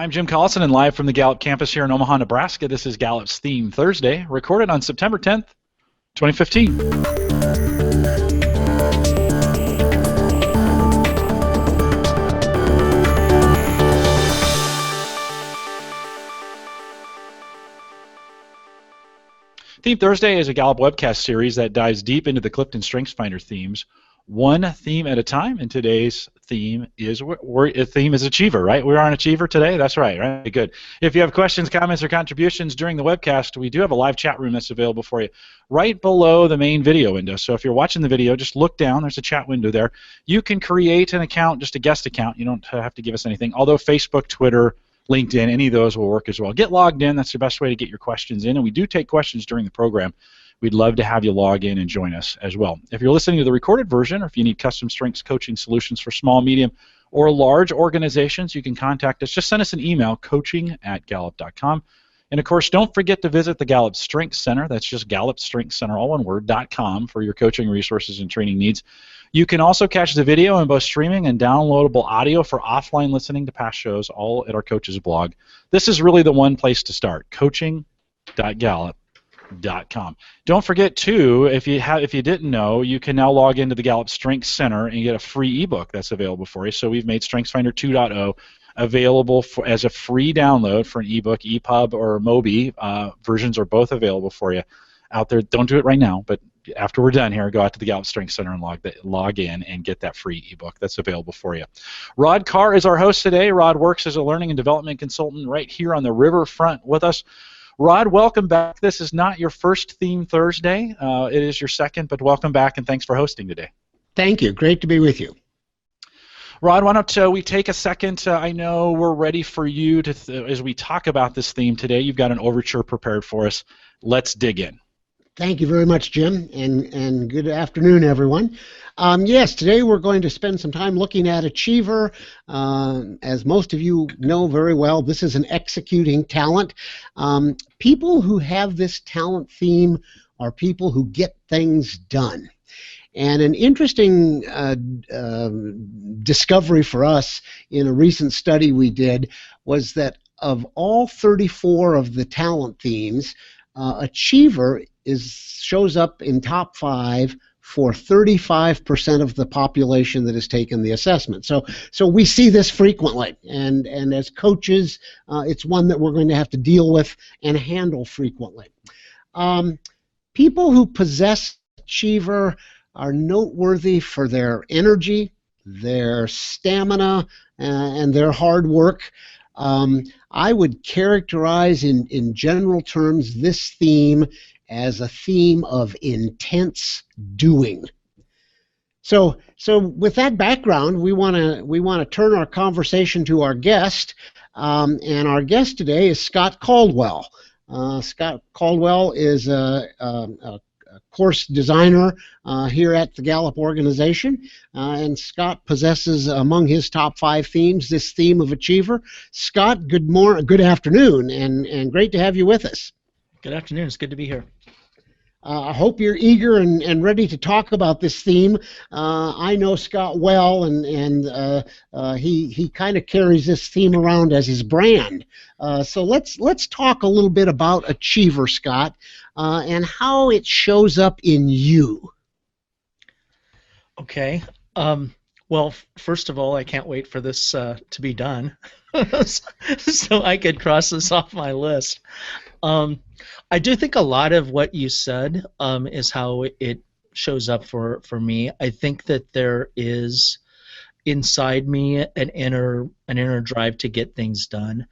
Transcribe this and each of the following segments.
I'm Jim Collison, and live from the Gallup campus here in Omaha, Nebraska. This is Gallup's Theme Thursday, recorded on September 10th, 2015. Theme Thursday is a Gallup webcast series that dives deep into the CliftonStrengths Finder themes, one theme at a time, and today's theme is Achiever, right? We're on Achiever today? That's right? Good. If you have questions, comments, or contributions during the webcast, we do have a live chat room that's available for you right below the main video window. So if you're watching the video, just look down. There's a chat window there. You can create an account, just a guest account. You don't have to give us anything, although Facebook, Twitter, LinkedIn, any of those will work as well. Get logged in. That's the best way to get your questions in, and we do take questions during the program. We'd love to have you log in and join us as well. If you're listening to the recorded version, or if you need custom strengths coaching solutions for small, medium, or large organizations, you can contact us. Just send us an email, coaching@gallup.com. And, of course, don't forget to visit the Gallup Strengths Center. That's just Gallup Strengths Center, all one word, .com for your coaching resources and training needs. You can also catch the video in both streaming and downloadable audio for offline listening to past shows, all at our coach's blog. This is really the one place to start, coaching.gallup.com. Don't forget, too, if you didn't know, you can now log into the Gallup Strengths Center and get a free ebook that's available for you. So we've made StrengthsFinder 2.0 available as a free download for an ebook, EPUB or Mobi. Versions are both available for you out there. Don't do it right now, but after we're done here, go out to the Gallup Strengths Center and log in and get that free ebook that's available for you. Rod Carr is our host today. Rod works as a learning and development consultant right here on the riverfront with us. Rod, welcome back. This is not your first Theme Thursday. It is your second, but welcome back, and thanks for hosting today. Thank you. Great to be with you. Rod, why don't we take a second? I know we're ready for you to, as we talk about this theme today. You've got an overture prepared for us. Let's dig in. Thank you very much, Jim, and good afternoon, everyone. Yes, today we're going to spend some time looking at Achiever. As most of you know very well, this is an executing talent. People who have this talent theme are people who get things done. And an interesting discovery for us in a recent study we did was that of all 34 of the talent themes, Achiever shows up in top 5 for 35% of the population that has taken the assessment. So we see this frequently, and as coaches, it's one that we're going to have to deal with and handle frequently. People who possess Achiever are noteworthy for their energy, their stamina, and their hard work. I would characterize in general terms this theme as a theme of intense doing. So with that background, we want to turn our conversation to our guest, and our guest today is Scott Caldwell. Scott Caldwell is a course designer here at the Gallup organization, and Scott possesses among his top 5 themes this theme of Achiever. Scott, good afternoon, and great to have you with us. Good afternoon. It's good to be here. I hope you're eager and ready to talk about this theme. I know Scott well, and he kind of carries this theme around as his brand. So let's talk a little bit about Achiever, Scott, and how it shows up in you. Okay. Well, first of all, I can't wait for this to be done, so I could cross this off my list. I do think a lot of what you said is how it shows up for me. I think that there is inside me an inner drive to get things done.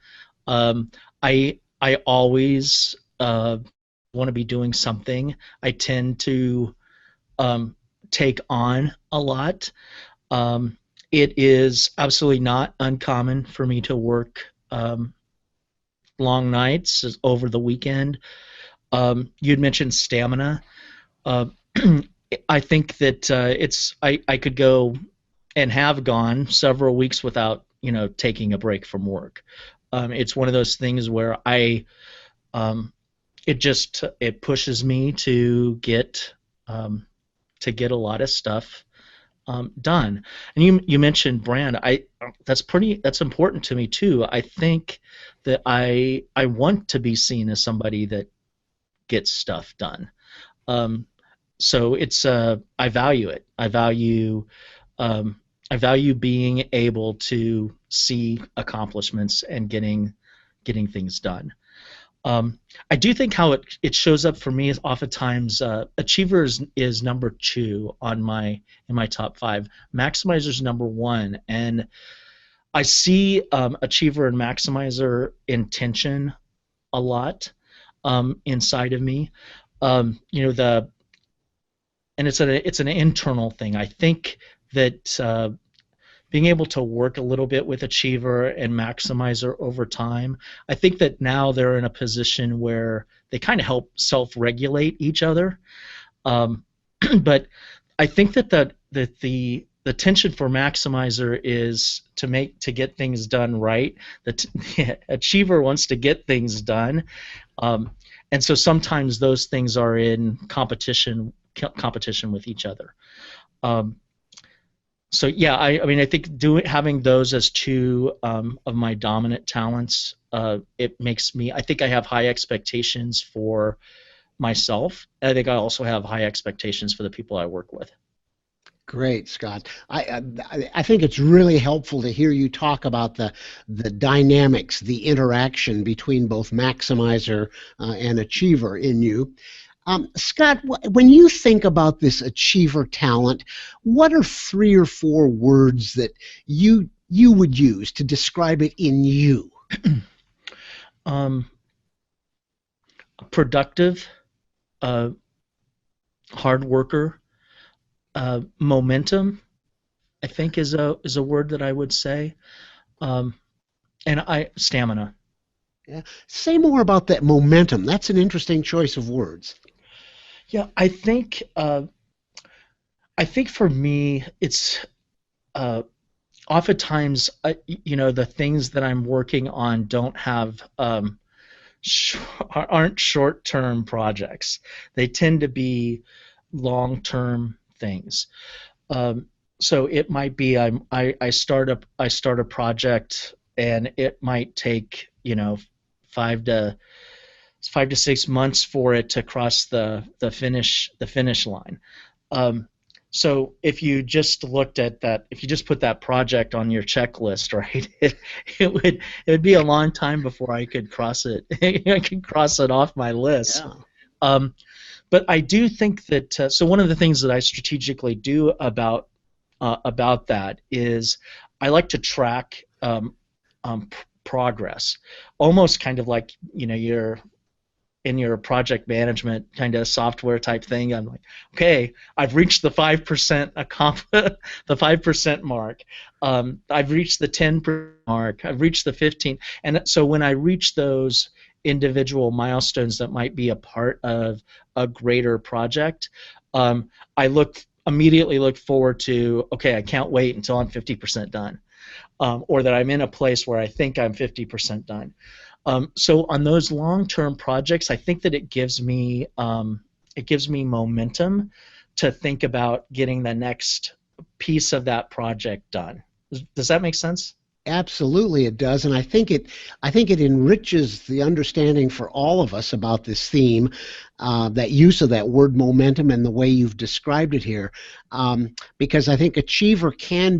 I always want to be doing something. I tend to take on a lot. It is absolutely not uncommon for me to work long nights over the weekend. You'd mentioned stamina. I think that I could go and have gone several weeks without taking a break from work. It's one of those things where it pushes me to get a lot of stuff done. And you mentioned brand. That's important to me too. I think that I want to be seen as somebody that gets stuff done. Um, so it's I value it. Um, I value being able to see accomplishments and getting things done. I do think how it shows up for me is oftentimes Achiever is number 2 on in my top 5. Maximizer is number 1, and I see Achiever and Maximizer intention a lot inside of me. You know, and it's an internal thing. I think that being able to work a little bit with Achiever and Maximizer over time, I think that now they're in a position where they kind of help self-regulate each other. But I think that the tension for Maximizer is to get things done right. The Achiever wants to get things done, and so sometimes those things are in competition with each other. So yeah, I mean, I think having those as 2 of my dominant talents, it makes me. I think I have high expectations for myself. I think I also have high expectations for the people I work with. Great, Scott. I think it's really helpful to hear you talk about the dynamics, the interaction between both Maximizer and Achiever in you. Scott, when you think about this Achiever talent, what are 3 or 4 words that you would use to describe it in you? Productive, hard worker, momentum, I think is a word that I would say, and stamina. Yeah. Say more about that momentum. That's an interesting choice of words. Yeah, I think for me, it's oftentimes you know, the things that I'm working on don't have aren't short-term projects. They tend to be long-term things. So it might be I start a project and it might take, you know, 5 to 6 months for it to cross the finish line. So if you just looked at that, if you just put that project on your checklist, right, it would be a long time before I could cross it. I could cross it off my list. Yeah. But I do think that so one of the things that I strategically do about that is I like to track progress, almost kind of like, you know, you're in your project management kind of software type thing. I'm like, okay, I've reached the 5% the 5% mark. I've reached the 10% mark. I've reached the 15%. And so when I reach those individual milestones that might be a part of a greater project, I immediately look forward to, okay, I can't wait until I'm 50% done, or that I'm in a place where I think I'm 50% done. So on those long-term projects, I think that it gives me momentum to think about getting the next piece of that project done. Does that make sense? Absolutely, it does, and I think it enriches the understanding for all of us about this theme, that use of that word momentum and the way you've described it here, because I think Achiever can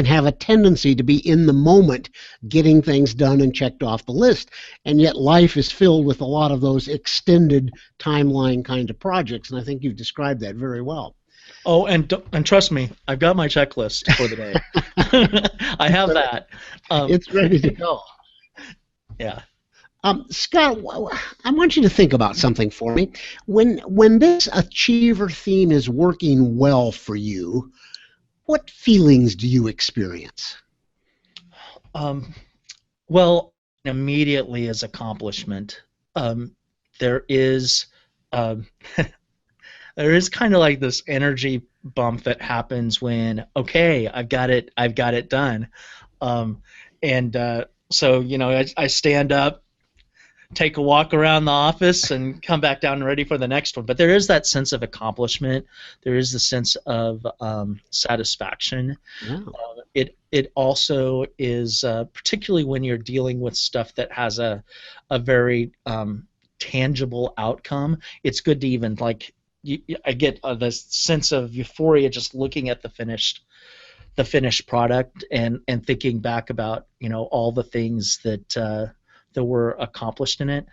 have a tendency to be in the moment, getting things done and checked off the list, and yet life is filled with a lot of those extended timeline kind of projects, and I think you've described that very well. Oh, and trust me, I've got my checklist for the day. I have that. It's ready to go. Yeah. Scott, I want you to think about something for me. When this Achiever theme is working well for you, what feelings do you experience? Well, immediately as accomplishment, there is there is kind of like this energy bump that happens when, okay, I've got it done, and so, you know, I stand up, take a walk around the office and come back down ready for the next one. But there is that sense of accomplishment. There is the sense of satisfaction. Yeah. It also is particularly when you're dealing with stuff that has a very tangible outcome. It's good to even I get this sense of euphoria just looking at the finished product and thinking back about all the things that were accomplished in it.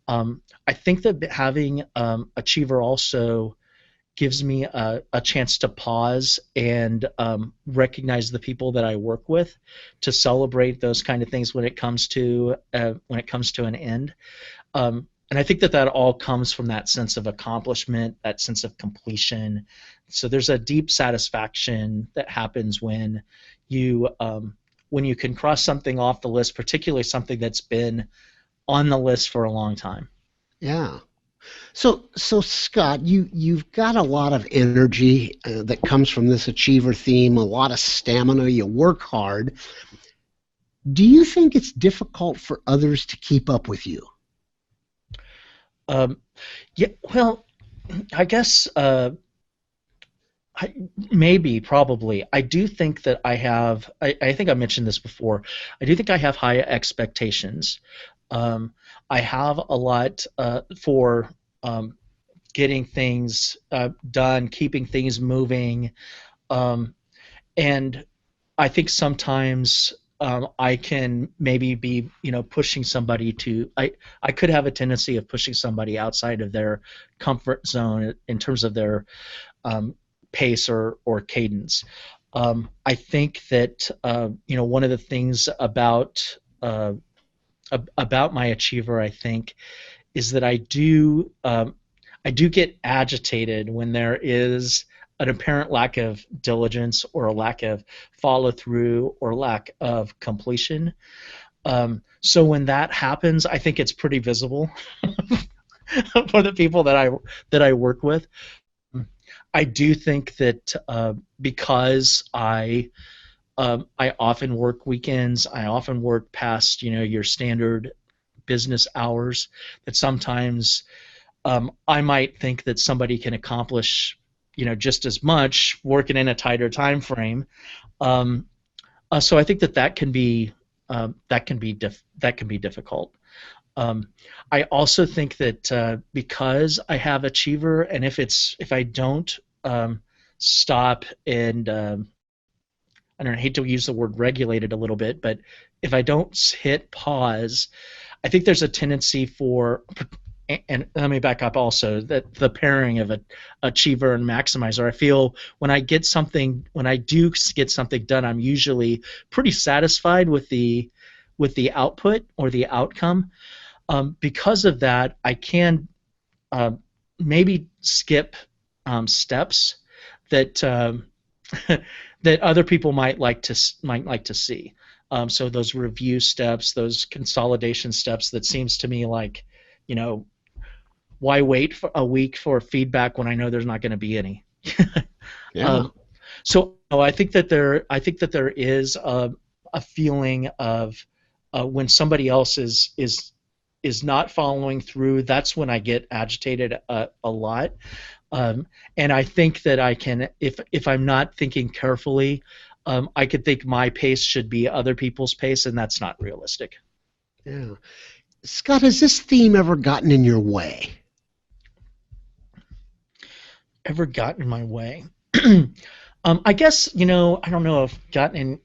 I think that having Achiever also gives me a chance to pause and recognize the people that I work with, to celebrate those kind of things when it comes to an end. And I think that all comes from that sense of accomplishment, that sense of completion. So there's a deep satisfaction that happens when you can cross something off the list, particularly something that's been on the list for a long time. Yeah. So Scott, you've got a lot of energy that comes from this Achiever theme, a lot of stamina. You work hard. Do you think it's difficult for others to keep up with you? Yeah, well, I guess probably. I do think that I think I mentioned this before. I do think I have high expectations. I have a lot for getting things done, keeping things moving, and I think sometimes I can maybe be, pushing somebody to. I could have a tendency of pushing somebody outside of their comfort zone in terms of their pace or cadence. I think that one of the things about my Achiever, I think, is that I do get agitated when there is an apparent lack of diligence or a lack of follow through or lack of completion. So when that happens, I think it's pretty visible for the people that I work with. I do think that because I often work weekends, I often work past your standard business hours, that sometimes I might think that somebody can accomplish just as much working in a tighter time frame. So I think that can be difficult. I also think that because I have Achiever, and if I don't stop and I don't know, I hate to use the word regulated a little bit, but if I don't hit pause, I think there's a tendency for, and let me back up also, that the pairing of Achiever and Maximizer, I feel when I do get something done, I'm usually pretty satisfied with the output or the outcome. Because of that, I can maybe skip steps that that other people might like to see. So those review steps, those consolidation steps, that seems to me like, why wait for a week for feedback when I know there's not going to be any? Yeah. So I think that there is a feeling of when somebody else is not following through. That's when I get agitated a lot. And I think that I can, if I'm not thinking carefully, I could think my pace should be other people's pace, and that's not realistic. Yeah. Scott, has this theme ever gotten in your way? Ever gotten in my way? I guess, I don't know if gotten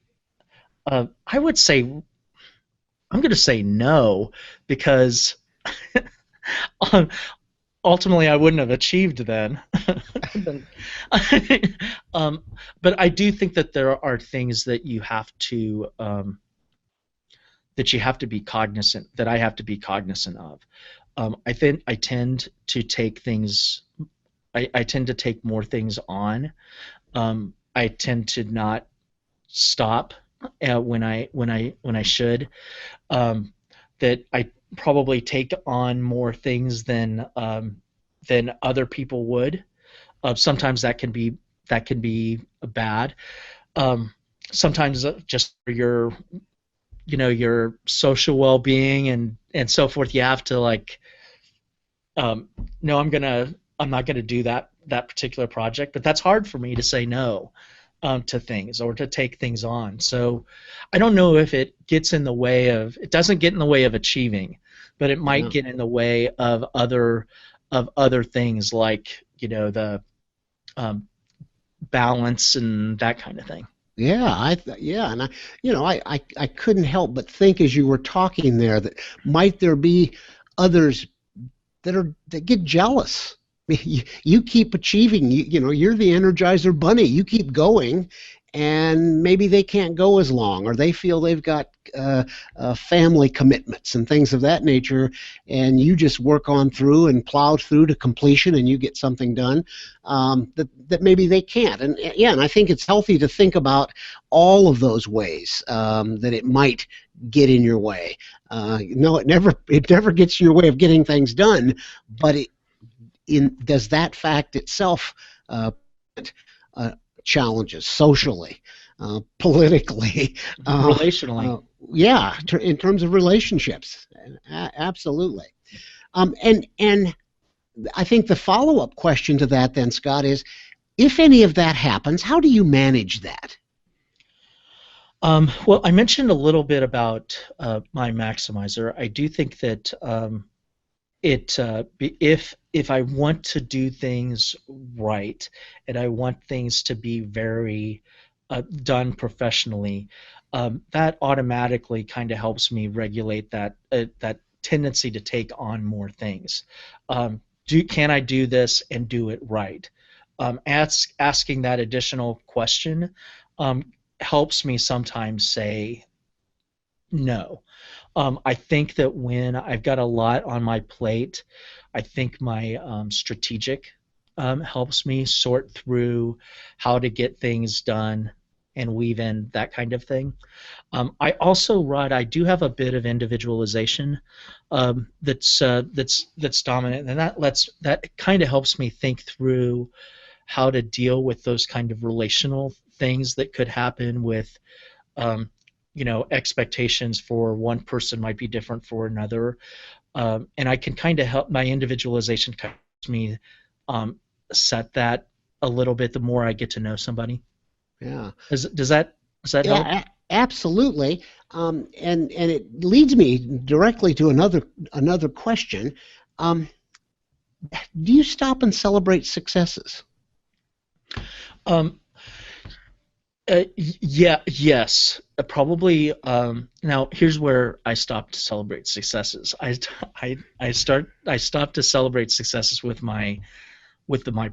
in. I would say, I'm going to say no, because ultimately I wouldn't have achieved then. But I do think that there are things that you have to be cognizant, that I have to be cognizant of. I think I tend to take things. I tend to take more things on. I tend to not stop when I should. That I probably take on more things than other people would. Sometimes that can be bad. Sometimes just your social well-being and so forth, you have to like, no, I'm not gonna do that particular project. But that's hard for me to say no to things or to take things on. So I don't know if it doesn't get in the way of achieving, but it might Yeah. get in the way of other things like the um, balance and that kind of thing. Yeah, and I couldn't help but think as you were talking there that might there be others that get jealous. You keep achieving. You're the Energizer Bunny. You keep going, and maybe they can't go as long, or they feel they've got family commitments and things of that nature, and you just work on through and plow through to completion, and you get something done that maybe they can't. And yeah, and I think it's healthy to think about all of those ways that it might get in your way. No, it never gets in your way of getting things done, but does that fact itself uh, challenges socially, politically, Relationally. yeah, in terms of relationships, absolutely. And I think the follow-up question to that then, Scott, is if any of that happens, how do you manage that? Well, I mentioned a little bit about my maximizer. I do think that if I want to do things right and I want things to be very done professionally, that automatically kind of helps me regulate that tendency to take on more things. Can I do this and do it right? Asking that additional question helps me sometimes say no. I think that when I've got a lot on my plate, I think my strategic helps me sort through how to get things done and weave in that kind of thing. I also, Rod, I do have a bit of individualization that's dominant, and that kind of helps me think through how to deal with those kind of relational things that could happen with expectations for one person might be different for another, and I can kind of help my individualization helps me set that a little bit the more I get to know somebody. Yeah. Does that help? Yeah, absolutely. And it leads me directly to another question. Do you stop and celebrate successes? Um, yes, probably. Now, here's where I stopped to celebrate successes. I stopped to celebrate successes with my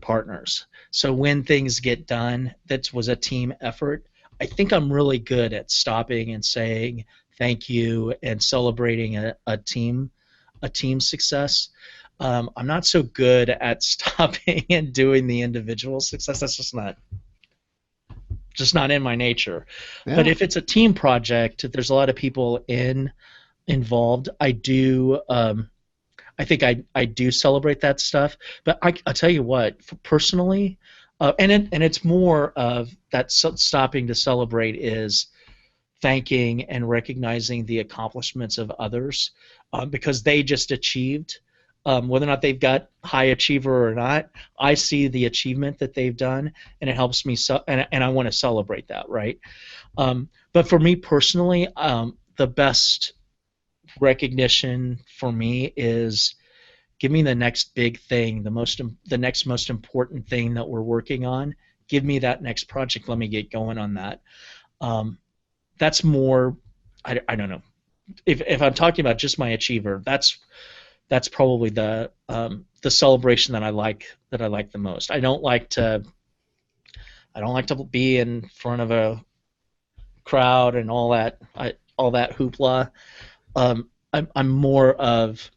partners. So when things get done, that was a team effort. I think I'm really good at stopping and saying thank you and celebrating a team success. I'm not so good at stopping and doing the individual success. That's just not in my nature. Yeah. But if it's a team project, there's a lot of people involved. I do. I think I do celebrate that stuff. But I'll tell you what, personally, and it's more of that stopping to celebrate is thanking and recognizing the accomplishments of others because they just achieved. Whether or not they've got high achiever or not, I see the achievement that they've done, and it helps me. And I want to celebrate that, right? But for me personally, the best recognition for me is give me the next big thing, the next most important thing that we're working on. Give me that next project. Let me get going on that. That's more. I don't know. If I'm talking about just my achiever, that's probably the celebration that I like the most. I don't like to be in front of a crowd and all that hoopla. I'm more of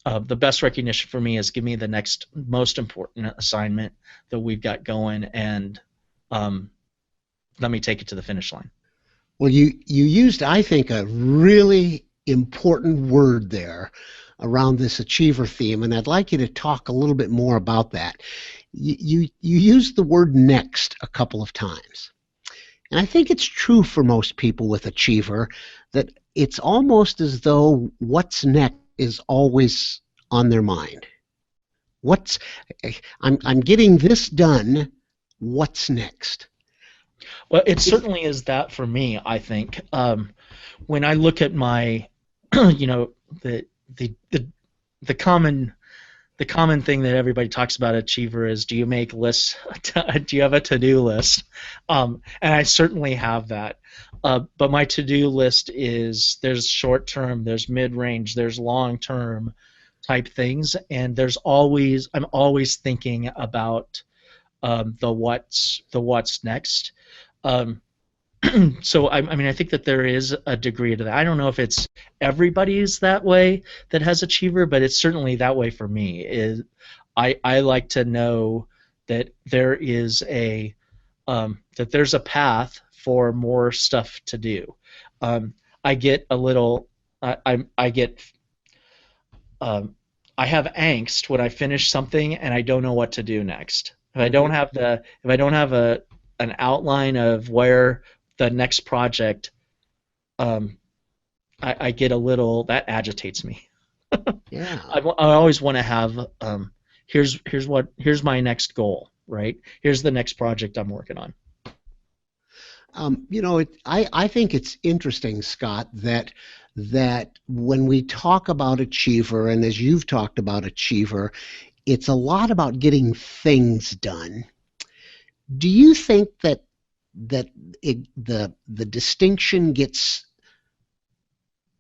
the best recognition for me is give me the next most important assignment that we've got going, and let me take it to the finish line. Well, you used, I think, a really important word there around this achiever theme, and I'd like you to talk a little bit more about that. You used the word next a couple of times. And I think it's true for most people with achiever that it's almost as though what's next is always on their mind. I'm getting this done. What's next? Well, it certainly is that for me, I think. When I look at my, you know, the the the the common thing that everybody talks about Achiever is, do you make lists? Do you have a to-do list? And I certainly have that. But my to-do list is, there's short-term, there's mid-range, there's long-term type things, and I'm always thinking about the what's next. Um, so I mean, I think that there is a degree to that. I don't know if it's everybody's that way that has Achiever, but it's certainly that way for me. I like to know that there is that there's a path for more stuff to do. I get a little I get I have angst when I finish something and I don't know what to do next. If I don't have an outline of where the next project, I get a little, that agitates me. Yeah. I always want to have, here's my next goal, right? Here's the next project I'm working on. I think it's interesting, Scott, that when we talk about Achiever, and as you've talked about Achiever, it's a lot about getting things done. Do you think that the distinction gets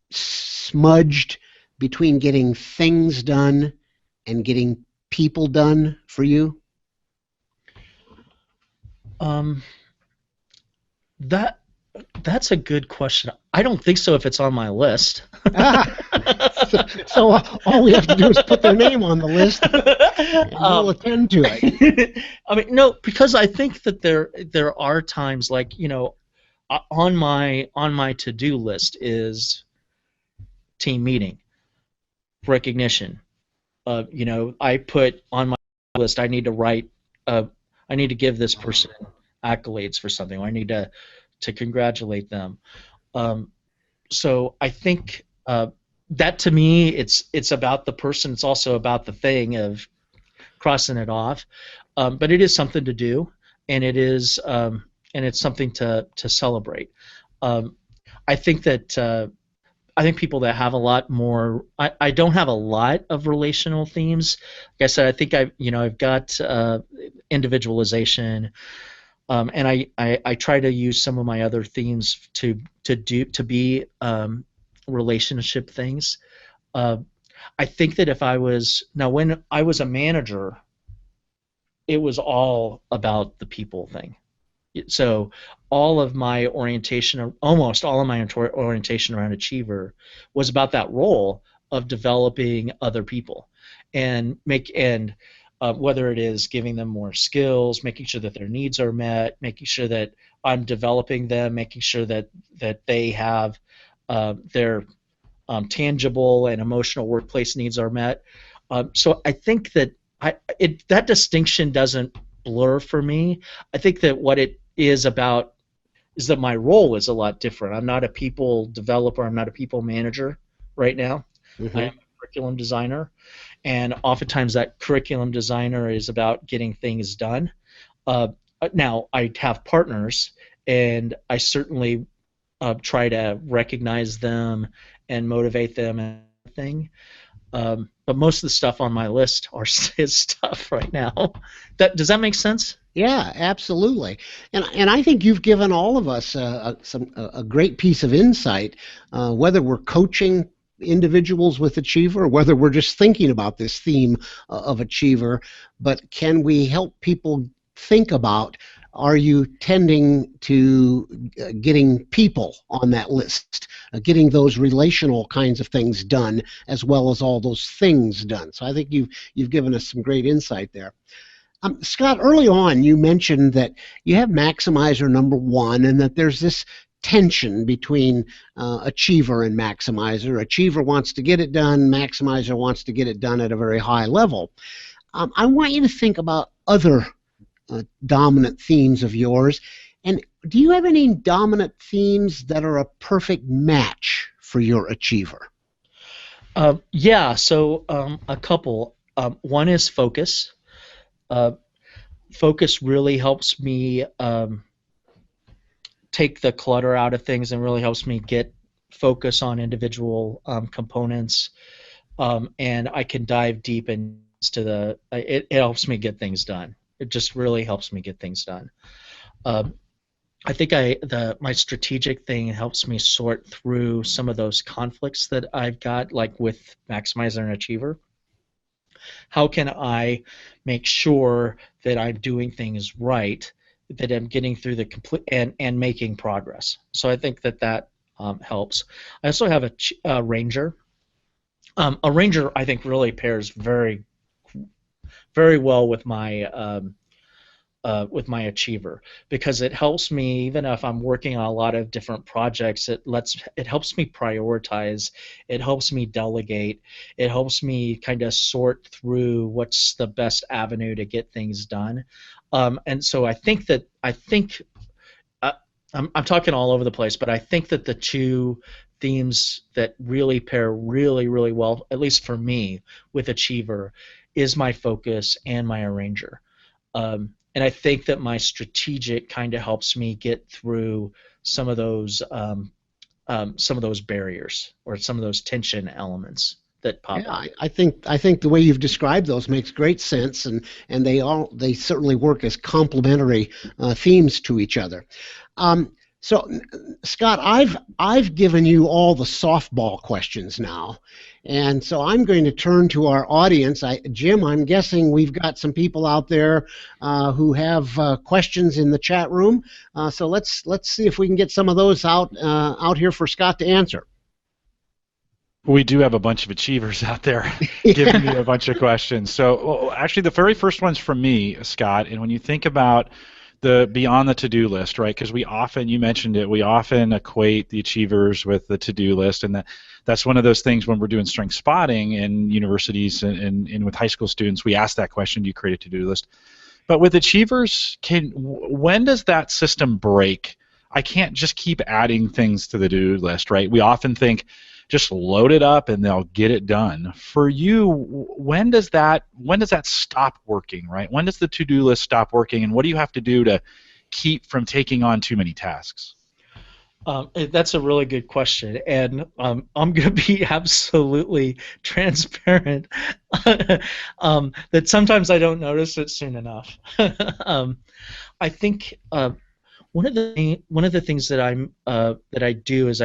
smudged between getting things done and getting people done for you? That's a good question. I don't think so if it's on my list. So all we have to do is put their name on the list, and we'll attend to it. I mean, no, because I think that there are times, like, on my to-do list is team meeting, recognition. I put on my list, I need to give this person accolades for something, or I need to congratulate them. So I think that, to me, it's about the person. It's also about the thing of crossing it off. But it is something to do, and it's something to celebrate. I think that I think people that have a lot more. I don't have a lot of relational themes. Like I said, I think I've got individualization. And I try to use some of my other themes to be relationship things. I think that when I was a manager, it was all about the people thing. So all of my orientation, almost all of my orientation around Achiever, was about that role of developing other people, and whether it is giving them more skills, making sure that their needs are met, making sure that I'm developing them, making sure that they have their tangible and emotional workplace needs are met. So I think that that distinction doesn't blur for me. I think that what it is about is that my role is a lot different. I'm not a people developer. I'm not a people manager right now. Mm-hmm. I am a curriculum designer. And oftentimes that curriculum designer is about getting things done. Now, I have partners, and I certainly try to recognize them and motivate them and everything. But most of the stuff on my list is stuff right now. Does that make sense? Yeah, absolutely. And I think you've given all of us a great piece of insight, whether we're coaching individuals with Achiever, or whether we're just thinking about this theme of Achiever. But can we help people think about, are you tending to getting people on that list, getting those relational kinds of things done, as well as all those things done? So I think you've given us some great insight there. Scott, early on you mentioned that you have maximizer number one, and that there's this tension between Achiever and maximizer. Achiever wants to get it done, maximizer wants to get it done at a very high level. I want you to think about other dominant themes of yours, and do you have any dominant themes that are a perfect match for your achiever? Yeah, so a couple. One is focus. Uh, Focus really helps me take the clutter out of things and really helps me get focus on individual components, and I can dive deep into it helps me get things done. It just really helps me get things done. Um, I think my strategic thing helps me sort through some of those conflicts that I've got, like with maximizer and achiever. How can I make sure that I'm doing things right, that I'm getting through the complete and making progress? So I think that helps. I also have a ranger. A ranger I think really pairs very well with my achiever, because it helps me, even if I'm working on a lot of different projects, it helps me prioritize, it helps me delegate, it helps me kind of sort through what's the best avenue to get things done. And so uh, I'm talking all over the place, but I think that the two themes that really pair really well, at least for me, with achiever is my focus and my arranger. And I think that my strategic kind of helps me get through some of those barriers or some of those tension elements that pop Yeah, up. I think the way you've described those makes great sense, and they certainly work as complementary themes to each other. So, Scott, I've given you all the softball questions now, and so I'm going to turn to our audience. Jim, I'm guessing we've got some people out there who have questions in the chat room. So let's see if we can get some of those out here for Scott to answer. We do have a bunch of achievers out there giving me a bunch of questions. So actually, the very first one's from me, Scott. And when you think about the beyond the to-do list, right? Because you mentioned it, we often equate the achievers with the to-do list, and that's one of those things when we're doing strength spotting in universities and with high school students, we ask that question: do you create a to-do list? But with achievers, when does that system break? I can't just keep adding things to the to-do list, right? We often think, just load it up and they'll get it done. For you, when does that stop working, right? When does the to-do list stop working, and what do you have to do to keep from taking on too many tasks? That's a really good question, and I'm going to be absolutely transparent that sometimes I don't notice it soon enough. I think one of the things that I do is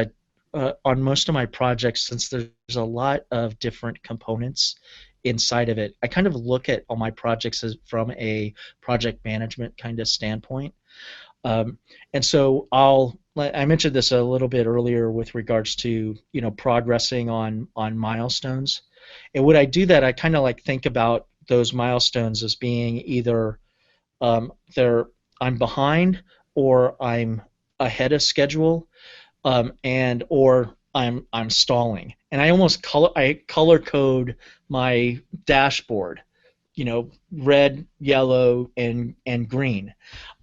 on most of my projects, since there's a lot of different components inside of it, I kind of look at all my projects from a project management kind of standpoint. And so I mentioned this a little bit earlier with regards to progressing on milestones. And when I do that, I kind of like think about those milestones as being either I'm behind or I'm ahead of schedule, or I'm stalling, and I almost color code my dashboard, red, yellow, and green.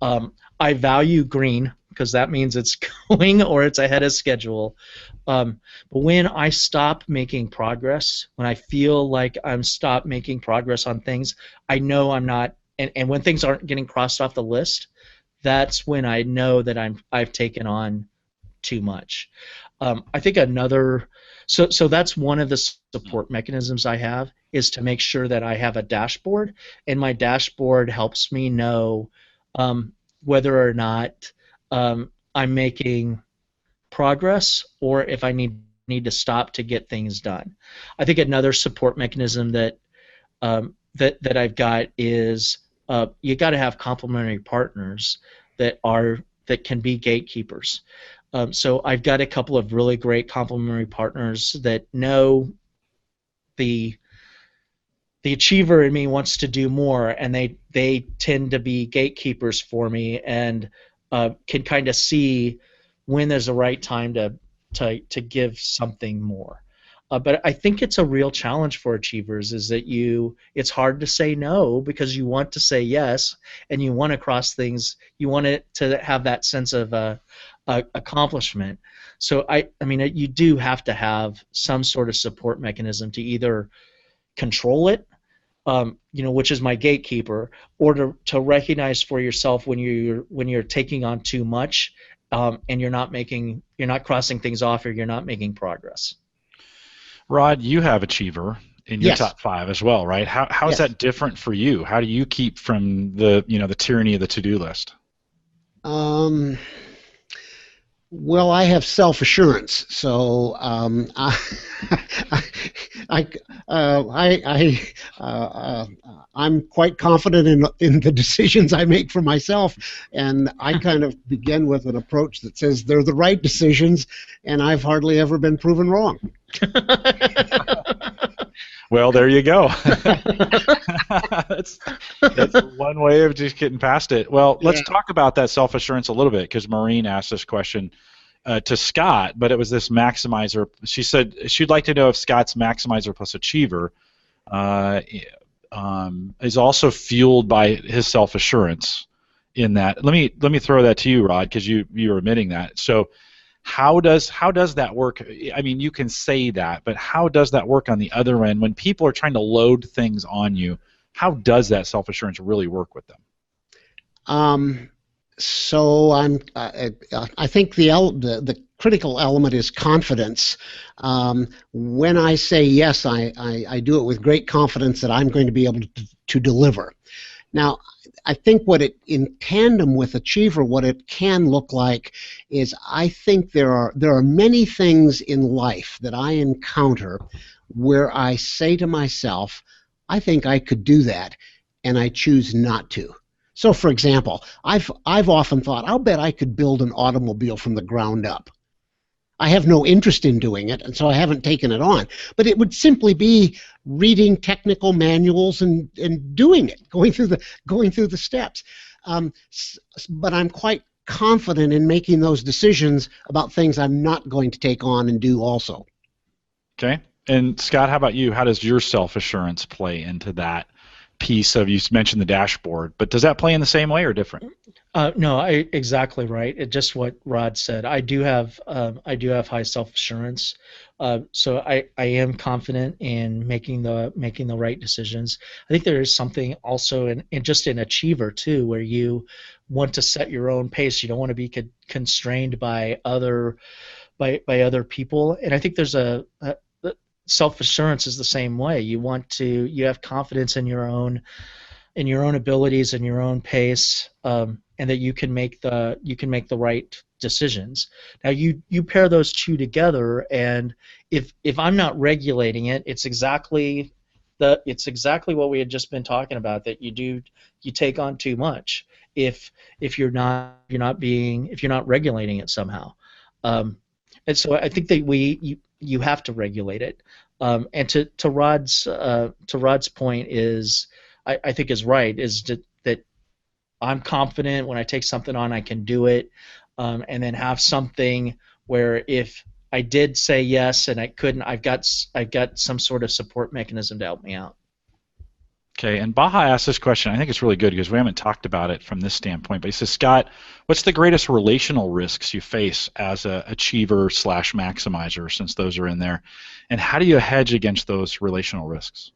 I value green because that means it's going or it's ahead of schedule. But when I stop making progress, when I feel like I'm stopped making progress on things, I know I'm not, and when things aren't getting crossed off the list, that's when I know that I've taken on too much. I think so that's one of the support mechanisms I have, is to make sure that I have a dashboard, and my dashboard helps me know whether or not I'm making progress or if I need to stop to get things done. I think another support mechanism that I've got is you got to have complementary partners that can be gatekeepers. So I've got a couple of really great complementary partners that know the achiever in me wants to do more, and they tend to be gatekeepers for me, and can kind of see when there's the right time to give something more. But I think it's a real challenge for achievers is that it's hard to say no because you want to say yes and you want to cross things. You want it to have that sense of accomplishment. So I mean, you do have to have some sort of support mechanism to either control it, which is my gatekeeper, or to recognize for yourself when you're taking on too much, and you're not crossing things off, or you're not making progress. Rod, you have Achiever in your Yes. top 5 as well, right? How is Yes. that different for you? How do you keep from the tyranny of the to-do list? Well, I have self-assurance, so I'm quite confident in the decisions I make for myself, and I kind of begin with an approach that says they're the right decisions, and I've hardly ever been proven wrong. Well, there you go. that's one way of just getting past it. Well, let's talk about that self-assurance a little bit, because Maureen asked this question to Scott, but it was this maximizer. She said she'd like to know if Scott's maximizer plus achiever is also fueled by his self-assurance in that. Let me throw that to you, Rod, because you're admitting that. So how does that work? I mean, you can say that, but how does that work on the other end when people are trying to load things on you? How does that self-assurance really work with them? So I think the critical element is confidence. When I say yes, I do it with great confidence that I'm going to be able to deliver. Now, I think in tandem with Achiever, what it can look like is I think there are many things in life that I encounter where I say to myself, I think I could do that, and I choose not to. So, for example, I've often thought, I'll bet I could build an automobile from the ground up. I have no interest in doing it, and so I haven't taken it on. But it would simply be reading technical manuals and doing it, going through the steps. But I'm quite confident in making those decisions about things I'm not going to take on and do also. Okay. And Scott, how about you? How does your self-assurance play into that piece of, you mentioned the dashboard, but does that play in the same way or different? No, exactly right. Just what Rod said. I do have high self-assurance, so I am confident in making the right decisions. I think there is something also in just an achiever too, where you want to set your own pace. You don't want to be constrained by other people, and I think there's self-assurance is the same way. You have confidence in your own abilities and your own pace, and that you can make the right decisions. Now you pair those two together, and if I'm not regulating it, it's exactly what we had just been talking about, that you take on too much if you're not regulating it somehow. And so I think that you have to regulate it. And to Rod's point is, I think is right, is that I'm confident when I take something on, I can do it, and then have something where if I did say yes and I couldn't, I've got some sort of support mechanism to help me out. Okay, and Baha asked this question. I think it's really good because we haven't talked about it from this standpoint. But he says, Scott, what's the greatest relational risks you face as a achiever / maximizer, since those are in there, and how do you hedge against those relational risks?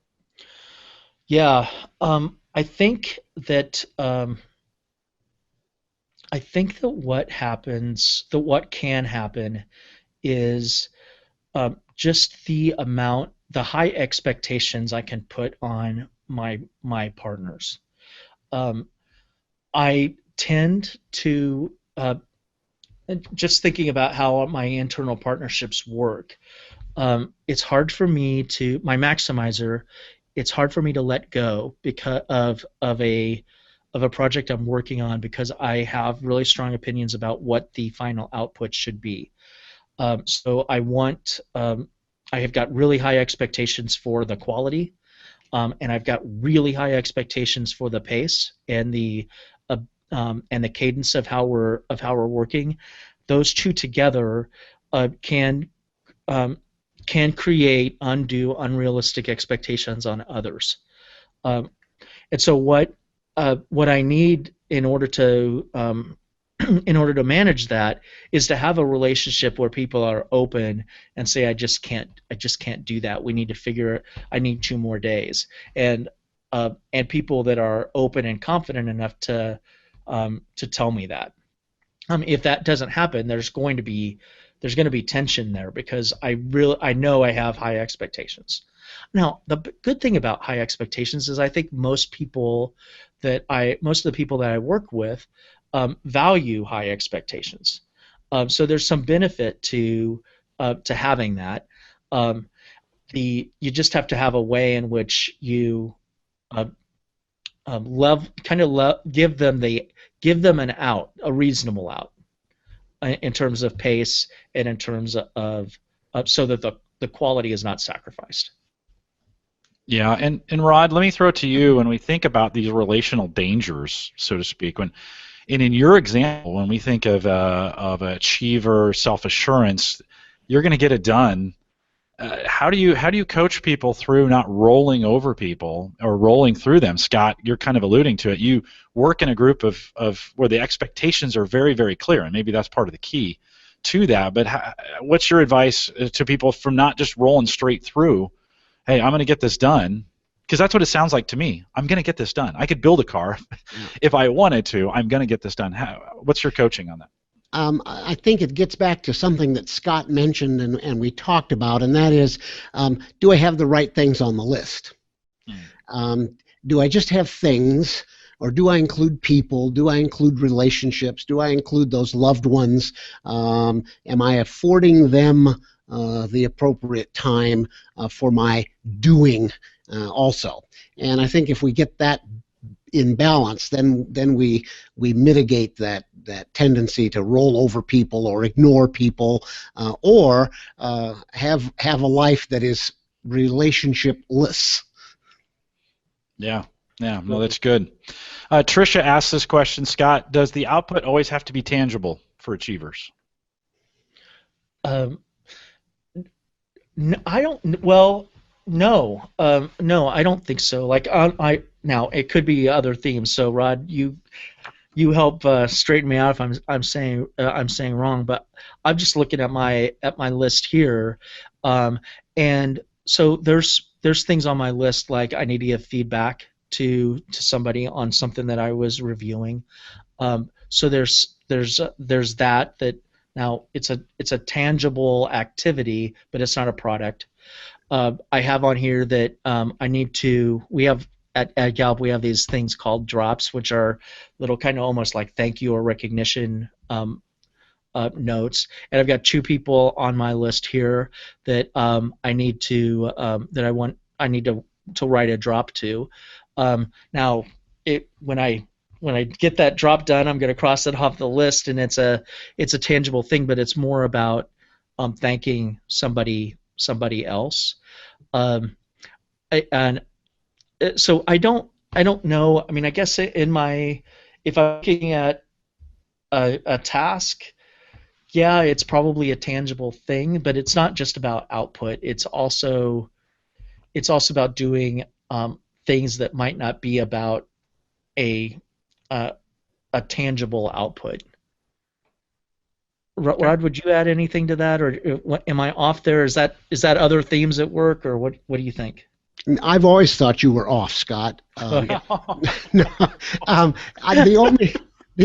Yeah, I think that what can happen is just the high expectations I can put on my partners. I tend to just thinking about how my internal partnerships work. It's hard for me to my maximizer. It's hard for me to let go because of a project I'm working on, because I have really strong opinions about what the final output should be. So I have got really high expectations for the quality, and I've got really high expectations for the pace and the cadence of how we're working. Those two together can can create undue, unrealistic expectations on others. And so what I need in order to in order to manage that is to have a relationship where people are open and say, I just can't do that. We need to figure. I need 2 more days, and people that are open and confident enough to tell me that. If that doesn't happen, there's going to be tension there, because I know I have high expectations. Now, the good thing about high expectations is I think most of the people that I work with value high expectations. So there's some benefit to having that. You just have to have a way in which you give them an out, a reasonable out, in terms of pace and in terms of so that the quality is not sacrificed. Yeah, and Rod, let me throw it to you. When we think about these relational dangers, so to speak, and in your example, when we think of achiever, self-assurance, you're going to get it done. How do you coach people through not rolling over people or rolling through them? Scott, you're kind of alluding to it. You work in a group of where the expectations are very, very clear, and maybe that's part of the key to that. But what's your advice to people from not just rolling straight through? Hey, I'm going to get this done, because that's what it sounds like to me. I'm going to get this done. I could build a car if I wanted to. I'm going to get this done. What's your coaching on that? I think it gets back to something that Scott mentioned and we talked about, and that is, do I have the right things on the list? Do I just have things, or do I include people? Do I include relationships? Do I include those loved ones? Am I affording them the appropriate time for my doing also? And I think if we get that in balance, then we mitigate that tendency to roll over people or ignore people, or have a life that is relationshipless. Yeah, no, that's good. Tricia asked this question, Scott, does the output always have to be tangible for achievers? No, I don't. Well, no, no, I don't think so. Like, now it could be other themes. So, Rod, you help straighten me out if I'm saying wrong. But I'm just looking at my list here, and so there's things on my list like I need to give feedback to somebody on something that I was reviewing. So there's that. Now it's a tangible activity, but it's not a product. I have on here that I need to. We have at Gallup we have these things called drops, which are little kind of almost like thank you or recognition notes. And I've got 2 people on my list here that I need to to write a drop to. Now when I get that drop done, I'm going to cross it off the list, and it's a tangible thing, but it's more about thanking somebody else. So I don't know. I mean, I guess if I'm looking at a task, yeah, it's probably a tangible thing, but it's not just about output. It's also about doing things that might not be about a tangible output. Rod, would you add anything to that, or am I off there? Is that other themes at work, or what do you think? I've always thought you were off, Scott. The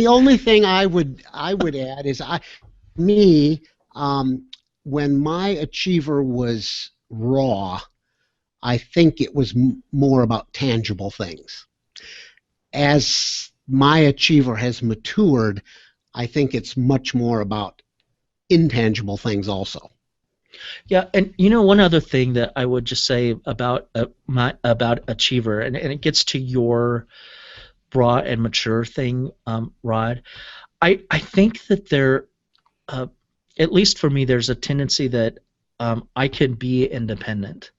only thing I would add is when my achiever was raw, I think it was more about tangible things. As my achiever has matured, I think it's much more about intangible things also. Yeah, and one other thing that I would just say about achiever, and it gets to your raw and mature thing, Rod. I think that there, at least for me, there's a tendency that I can be independent.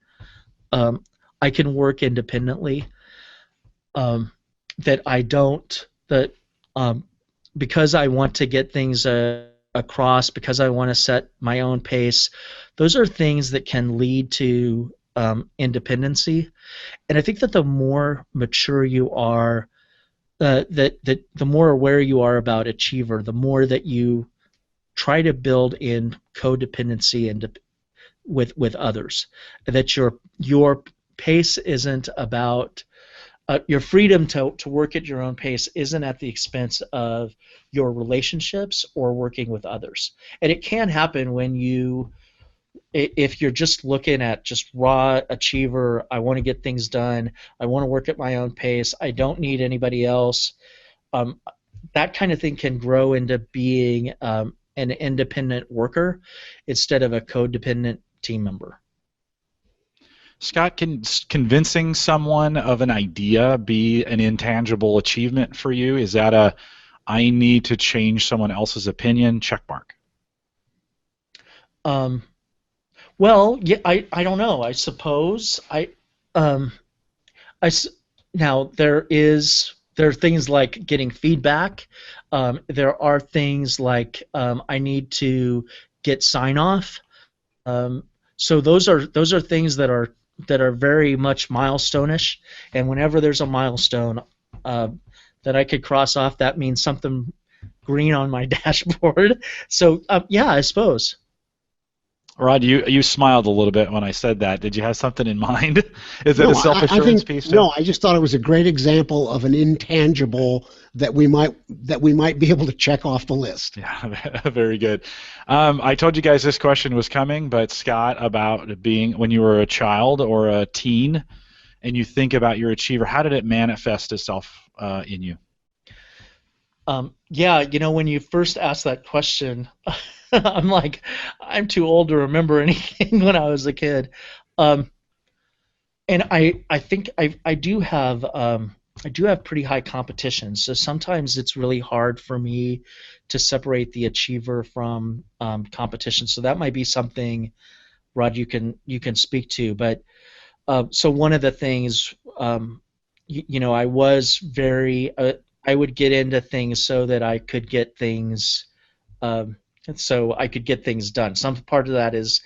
I can work independently. That I don't, because I want to get things across, because I want to set my own pace, those are things that can lead to independency. And I think that the more mature you are, that the more aware you are about achiever, the more that you try to build in codependency and with others. That your pace isn't about your freedom to work at your own pace isn't at the expense of your relationships or working with others. And it can happen when if you're just looking at just raw achiever, I want to get things done, I want to work at my own pace, I don't need anybody else. That kind of thing can grow into being an independent worker instead of a codependent team member. Scott, can convincing someone of an idea be an intangible achievement for you? Is that a I need to change someone else's opinion check mark? Well, yeah, I don't know. I suppose now there are things like getting feedback. There are things like I need to get sign off. So those are things that are very much milestone-ish, and whenever there's a milestone that I could cross off, that means something green on my dashboard. So yeah, I suppose. Rod, you smiled a little bit when I said that. Did you have something in mind? Is it a self-assurance piece too? No, I just thought it was a great example of an intangible that we might be able to check off the list. Yeah, very good. I told you guys this question was coming, but Scott, about being when you were a child or a teen, and you think about your achiever, how did it manifest itself in you? Yeah, when you first asked that question, I'm like, I'm too old to remember anything when I was a kid. And I think I do have pretty high competition, so sometimes it's really hard for me to separate the achiever from competition. So that might be something, Rod, you can speak to. But so one of the things, I was very I would get into things so that I could get things done. Some part of that is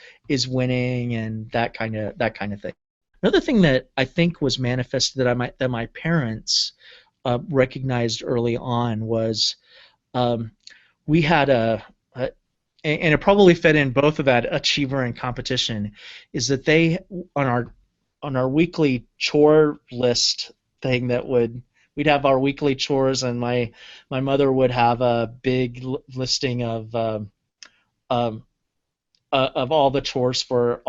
winning and that kind of thing. Another thing that I think was manifested that my parents recognized early on was we had and it probably fed in both of that achiever and competition, is that they on our weekly chore list thing we'd have our weekly chores, and my mother would have a big listing of all the chores for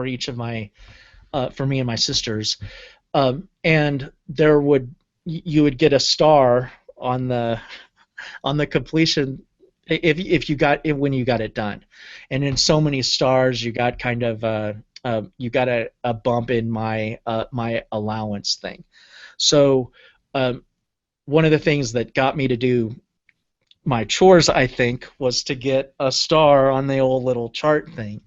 each of my for me and my sisters, and you would get a star on the completion if you got it when you got it done, and in so many stars you got kind of you got a bump in my allowance thing. So one of the things that got me to do my chores, I think, was to get a star on the old little chart thing.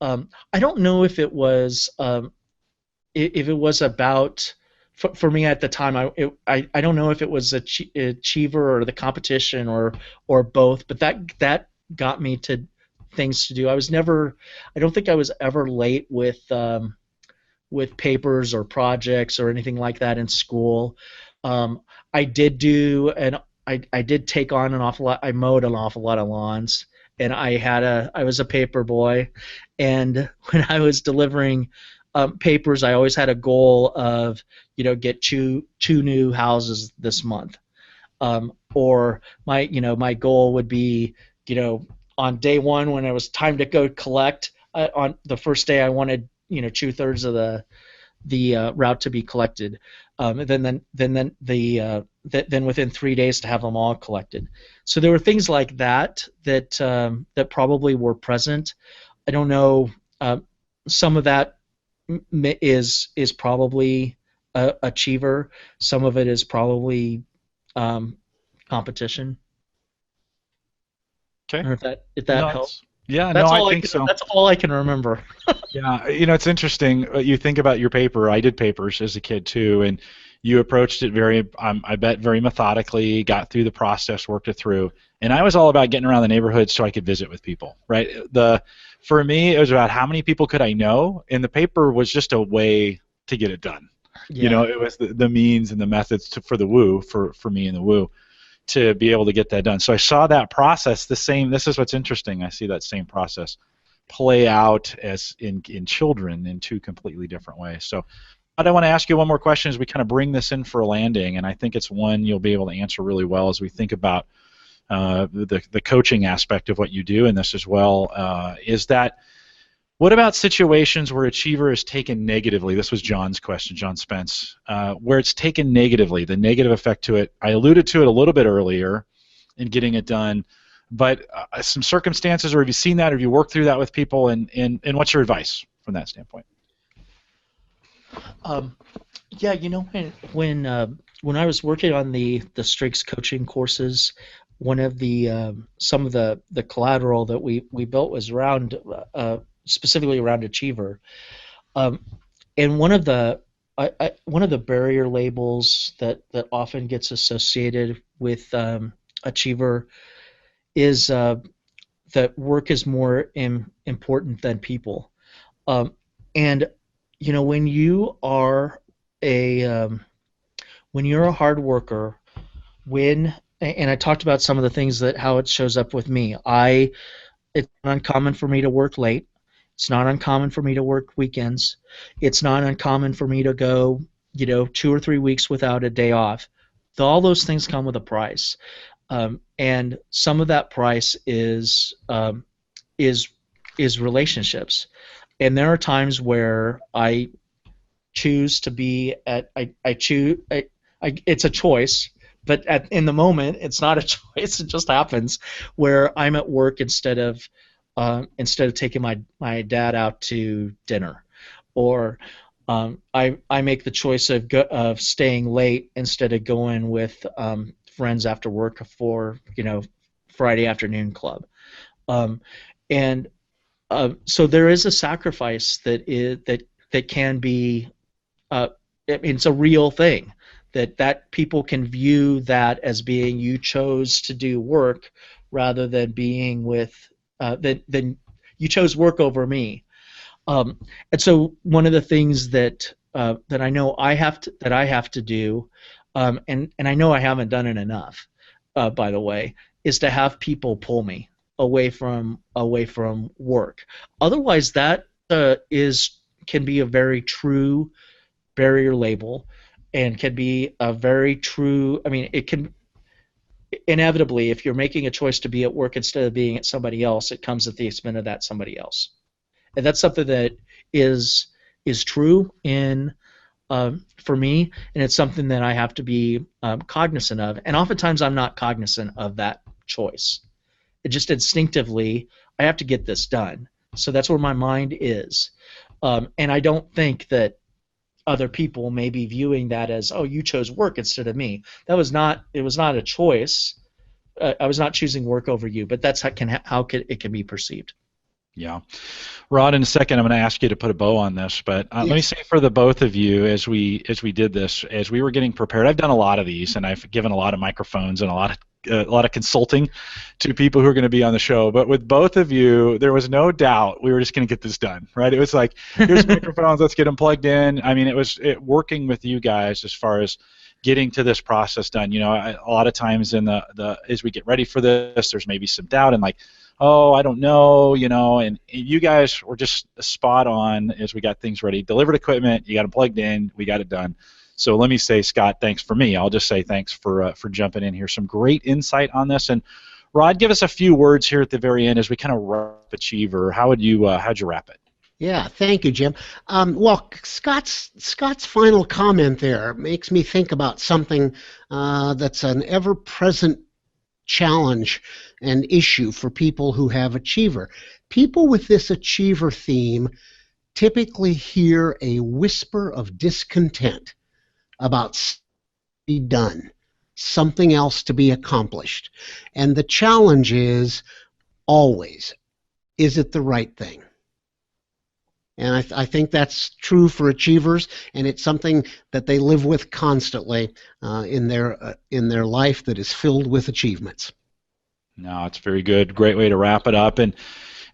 I don't know if it was about for me at the time. I don't know if it was achiever or the competition or both, but that got me to things to do. I don't think I was ever late with papers or projects or anything like that in school. I did take on an awful lot. I mowed an awful lot of lawns, and I was a paper boy, and when I was delivering papers, I always had a goal of get two new houses this month, or my goal would be on day one when it was time to go collect. On the first day, I wanted 2/3 of the route to be collected. Then within 3 days to have them all collected. So there were things like that probably were present. I don't know. Some of that is probably achiever. Some of it is probably competition. Okay. Or if that helps. Yeah, I think so. That's all I can remember. Yeah, it's interesting. You think about your paper. I did papers as a kid too, and You approached it very, I bet, very methodically, got through the process, worked it through. And I was all about getting around the neighborhood so I could visit with people, right? For me, it was about how many people could I know, and the paper was just a way to get it done. Yeah. It was the means and the methods for the woo, for me and the woo, to be able to get that done. So I saw that process the same. This is what's interesting. I see that same process play out as in children in two completely different ways. So I want to ask you one more question as we kind of bring this in for a landing, and I think it's one you'll be able to answer really well as we think about the coaching aspect of what you do in this as well. Is that what about situations where achiever is taken negatively? This was John's question, John Spence, where it's taken negatively, the negative effect to it. I alluded to it a little bit earlier in getting it done, but some circumstances, or have you seen that, or have you worked through that with people, and what's your advice from that standpoint? Yeah, when I was working on the strengths coaching courses, one of the some of the collateral that we built was around specifically around achiever, and one of the barrier labels that often gets associated with achiever is that work is more important than people, and when you are when you're a hard worker, and I talked about some of the things that how it shows up with me. It's not uncommon for me to work late. It's not uncommon for me to work weekends. It's not uncommon for me to go, 2 or 3 weeks without a day off. All those things come with a price, and some of that price is relationships. And there are times where I choose to be at. It's a choice, but in the moment, it's not a choice. It just happens where I'm at work instead of taking my dad out to dinner, or I make the choice of staying late instead of going with friends after work for Friday afternoon club, and so there is a sacrifice that can be. It's a real thing that people can view that as being you chose to do work rather than being with then you chose work over me, and so one of the things that I know I have to do, and I know I haven't done it enough, by the way, is to have people pull me away from work. Otherwise, that can be a very true barrier label, and can be a very true. I mean, it can inevitably, if you're making a choice to be at work instead of being at somebody else, it comes at the expense of that somebody else, and that's something that is true for me, and it's something that I have to be cognizant of. And oftentimes, I'm not cognizant of that choice. It just instinctively, I have to get this done. So that's where my mind is, and I don't think that other people may be viewing that as, oh, you chose work instead of me. It was not a choice. I was not choosing work over you, but that's how it can be perceived. Yeah. Rod, in a second, I'm going to ask you to put a bow on this, but Yes. Let me say for the both of you, as we did this, as we were getting prepared, I've done a lot of these, and I've given a lot of microphones and a lot of consulting to people who are going to be on the show. But with both of you, there was no doubt we were just going to get this done, right? It was like, here's microphones, let's get them plugged in. I mean, it was working with you guys as far as getting to this process done. A lot of times in the as we get ready for this, there's maybe some doubt and like, oh, I don't know, and you guys were just spot on as we got things ready. Delivered equipment, you got them plugged in, we got it done. So let me say, Scott, thanks for me. I'll just say thanks for jumping in here. Some great insight on this. And Rod, give us a few words here at the very end as we kind of wrap Achiever. How'd you wrap it? Yeah, thank you, Jim. Well, Scott's final comment there makes me think about something that's an ever-present challenge and issue for people who have Achiever. People with this Achiever theme typically hear a whisper of discontent about be done, something else to be accomplished. And the challenge is always, is it the right thing? And I think that's true for achievers, and it's something that they live with constantly in their life that is filled with achievements. No, it's very good. Great way to wrap it up. And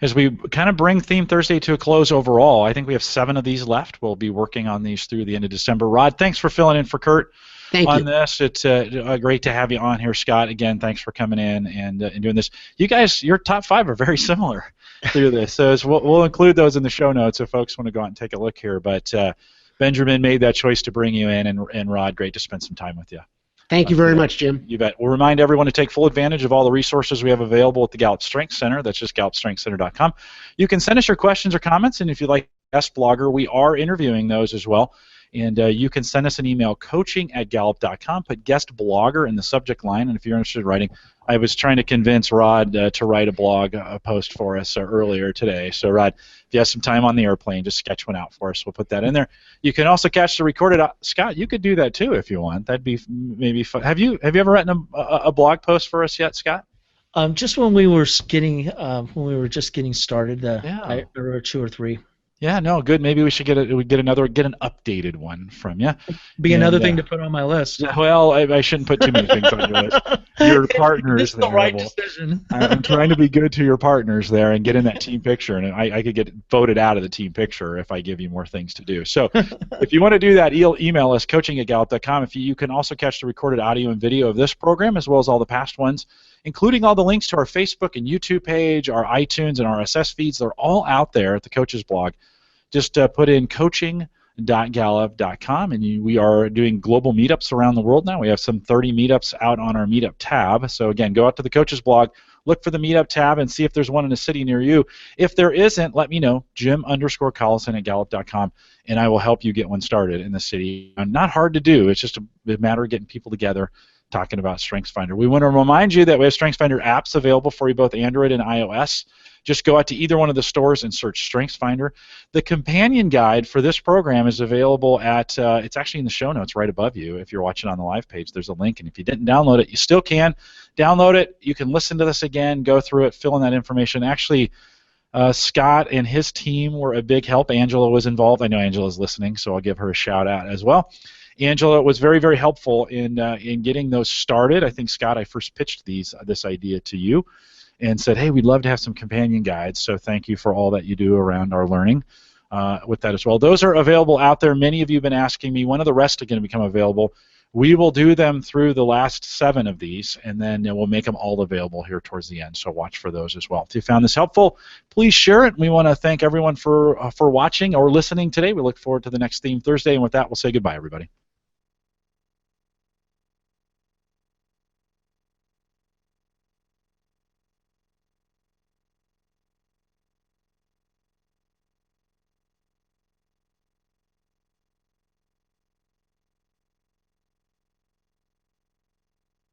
as we kind of bring Theme Thursday to a close overall, I think we have 7 of these left. We'll be working on these through the end of December. Rod, thanks for filling in for Kurt on this. It's great to have you on here, Scott. Again, thanks for coming in and doing this. You guys, your top 5 are very similar through this. So we'll include those in the show notes if folks want to go out and take a look here. But Benjamin made that choice to bring you in, and Rod, great to spend some time with you. Thank you very much, Jim. You bet. We'll remind everyone to take full advantage of all the resources we have available at the Gallup Strength Center. That's just gallupstrengthcenter.com. You can send us your questions or comments, and if you'd like to guest blogger, we are interviewing those as well. And you can send us an email, coaching@gallup.com. Put guest blogger in the subject line, and if you're interested in writing, I was trying to convince Rod to write a blog post for us earlier today. So, Rod, if you have some time on the airplane, just sketch one out for us. We'll put that in there. You can also catch the recorded. Scott, you could do that too if you want. That'd be maybe fun. Have you ever written a blog post for us yet, Scott? Just when we were just getting started, I wrote 2 or 3. Yeah, no, good. Maybe we should get an updated one from you. Be another thing to put on my list. Well, I shouldn't put too many things on your list. Your partners. This is the right decision. I'm trying to be good to your partners there and get in that team picture, and I could get voted out of the team picture if I give you more things to do. So if you want to do that, email us, coaching@gallup.com. You can also catch the recorded audio and video of this program as well as all the past ones, including all the links to our Facebook and YouTube page, our iTunes and RSS feeds. They're all out there at the Coach's blog. Just put in coaching.gallup.com, and we are doing global meetups around the world now. We have some 30 meetups out on our meetup tab. So again, go out to the Coach's blog, look for the meetup tab, and see if there's one in a city near you. If there isn't, let me know, Jim_Collison@gallup.com, and I will help you get one started in the city. Not hard to do. It's just a matter of getting people together talking about StrengthsFinder. We want to remind you that we have StrengthsFinder apps available for you, both Android and iOS. Just go out to either one of the stores and search StrengthsFinder. The companion guide for this program is available at, it's actually in the show notes right above you. If you're watching on the live page, there's a link, and if you didn't download it, you still can. Download it. You can listen to this again, go through it, fill in that information. Actually, Scott and his team were a big help. Angela was involved. I know Angela's listening, so I'll give her a shout out as well. Angela was very, very helpful in getting those started. I think, Scott, I first pitched this idea to you and said, hey, we'd love to have some companion guides, so thank you for all that you do around our learning with that as well. Those are available out there. Many of you have been asking me, when are the rest going to become available? We will do them through the last 7 of these, and then we'll make them all available here towards the end, so watch for those as well. If you found this helpful, please share it. We want to thank everyone for watching or listening today. We look forward to the next Theme Thursday, and with that, we'll say goodbye, everybody.